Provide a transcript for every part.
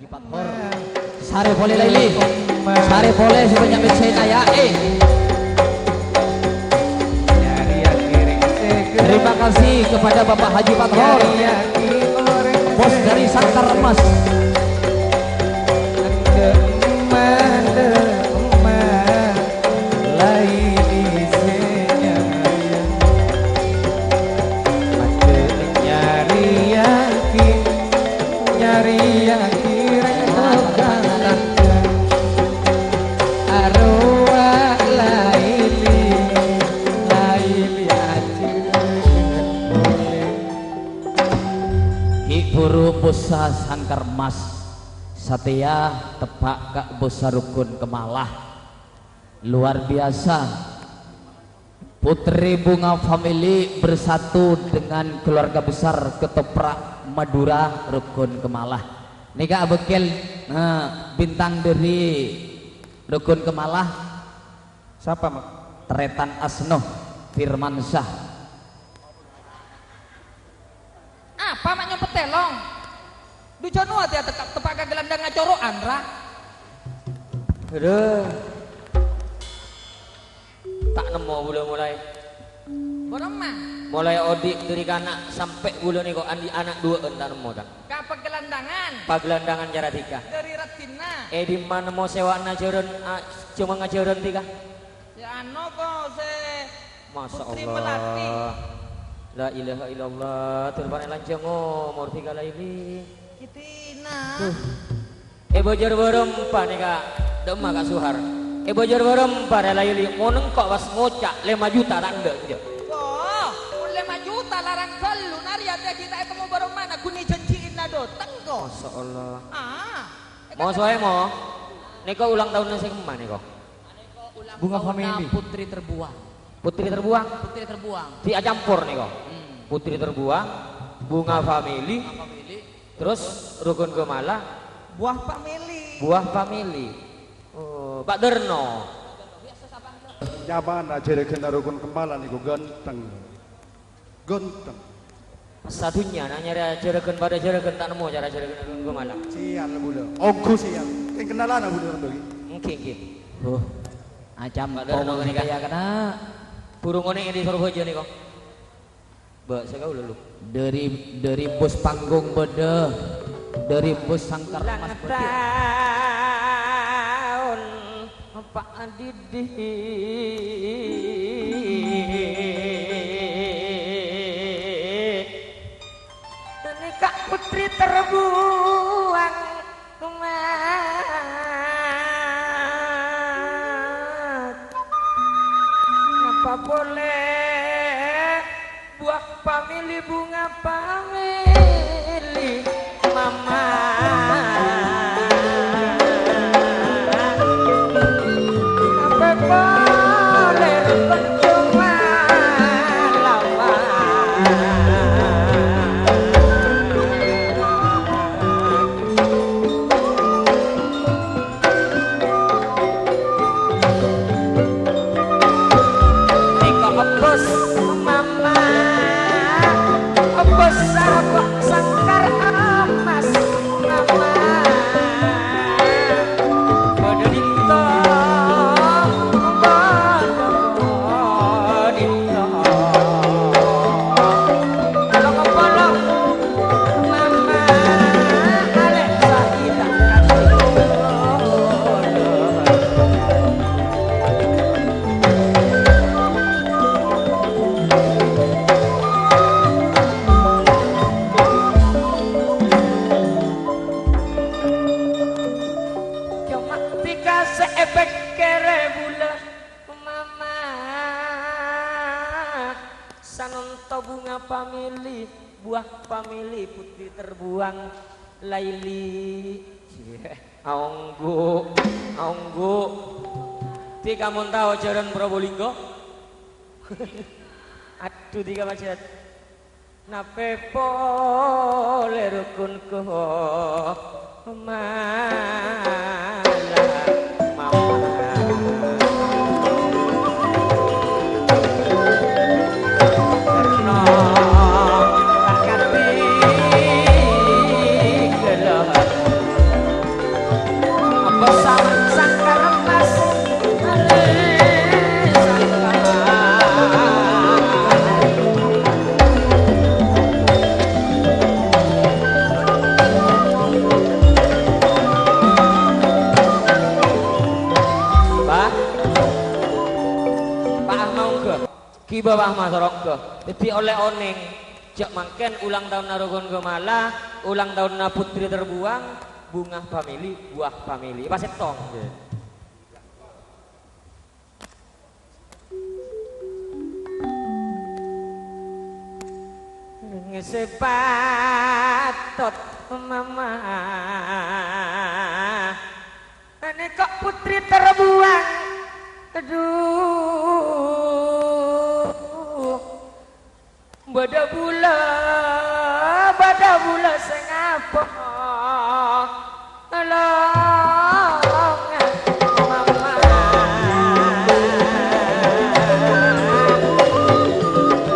Hor sare boleh Laili sare boleh sebanyak saya ya terima kasih kepada Bapak Haji Pathor bos dari Sangkar Emas. Bosa Sangkar Mas Satya tepak Kak Bosa Rukun Kemalah luar biasa. Putri Bunga Family bersatu dengan keluarga besar Ketoprak Madura Rukun Kemalah. Nika bekel bintang dari Rukun Kemalah siapa mak? Tretan Asno Firmansyah. Apa mak nyopet telong? Ducono hati tepak ke gelandang ngacoro Andra. Aduh. Tak nemu bulu mulai. Boroma. Mulai odik dari kanak sampai bulu nih kok andi anak dua entar nemu tak. Kapa gelandangan. Pagelandangan cara tiga. Dari Ratina. Di mana mau sewa ngajaran cuma ngajaran tiga. Ya ano kok se. Masya Putri Allah. Melati. La ilaha illallah. Turban lancang umur 3 laili. Kitina. Bojor berempat nih kak, demak kak Suhar. Bojor berempat ya laili, mau nengkok pas ngocak 5 juta tak ada aja. Oh, 5 juta larang selu nari ada kita mau baru mana kuni janjiin nado tengko. Masya Allah. Ah. Mau soalnya mau, nih kok ulang tahunnya saya kemana nih kok? Bunga Family Putri terbuang. Putri terbuang. Putri terbuang. Si campur nih kok. Putri terbuang, Bunga Family, terus Rukun Kemalah, Buah family. Buah Family. Oh, Pak Derno. Nyaman aja kena Rukun Kemalah niku ganteng. Ganteng. Satunya nanya jerakan pada jerakan tak nemu cara jerakan Rukun Kemalah. Sial bulu. Ogo sial. Kayak kenalan bulu ndoki. Mungkin. Acam Pak Derno ini kan ya kena burung oning di Surabaya nih kok. Mbak saya kau lulu. dari bos panggung bede dari bos Sangkar Emas bede. Tahun Pak Didi nikah putri terbuang apa boleh buah family bunga family mama apa boleh rukun cuma lama bos mama bos sahabat Sangkar Emas mama pada dinto polong mama alek sahidah seepek kere bula mama sanonto bunga family buah family putri terbuang laili aonggu ti kamu tahu jalan Probolinggo aduh tiga macet nape pole rukun ko malah bawah masorok ke jadi oleh oneng jak mangken ulang tahun Narogon Gemala ulang tahun Putri Terbuang bunga family buah family pas tong ngesepatot mama ini kok Putri Terbuang aduh bada bula sing apa alongan mama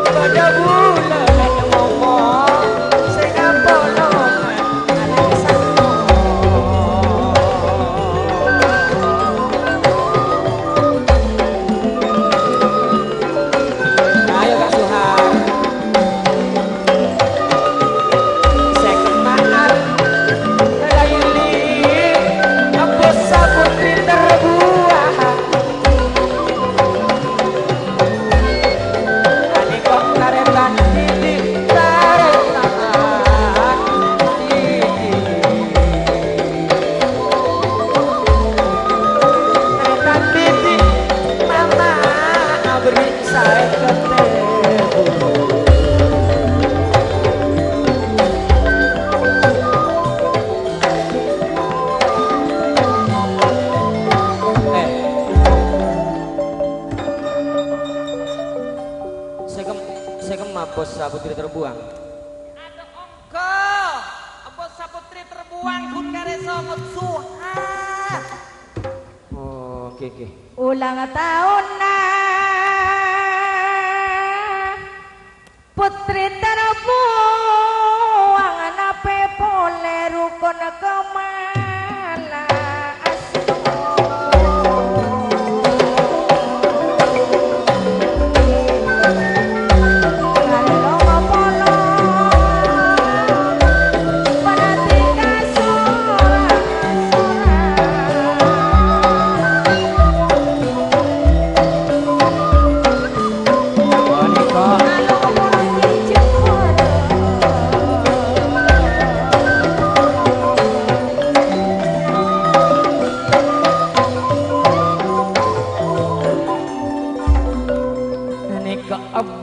bada bula lek ngomong sing apa longan alasanmu ayo Kak Suhar bos Putri Terbuang ada ongko bos Putri Terbuang kun kareso Suhar oh oke ulang tahun Putri Terbuang nape pole rukun kemala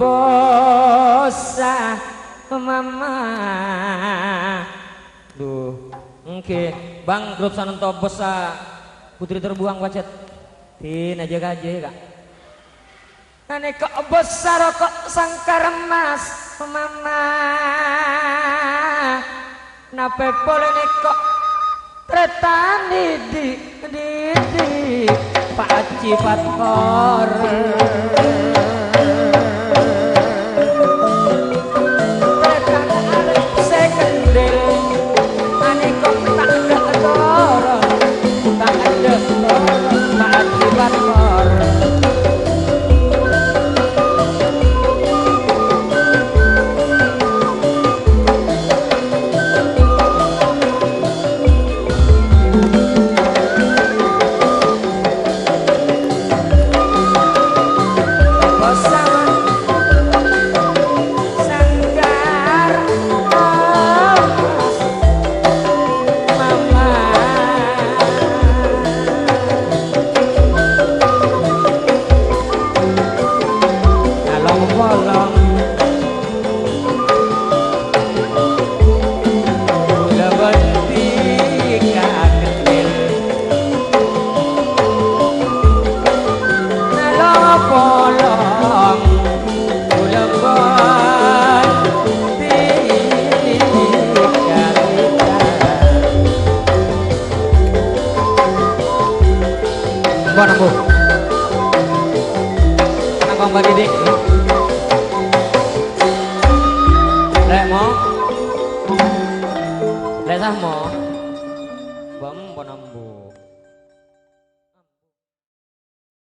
bosa mama duh oke bang grup sanento bosa Putri Terbuang wajat tin aja gaje kak ane kok bosa rokok sangkar emas mama nape pole nek kok tretan di Pak Haji Fatkor Bu. Nangkong bagi dik. Lek mo. Lek sah mo. Bam bonambu.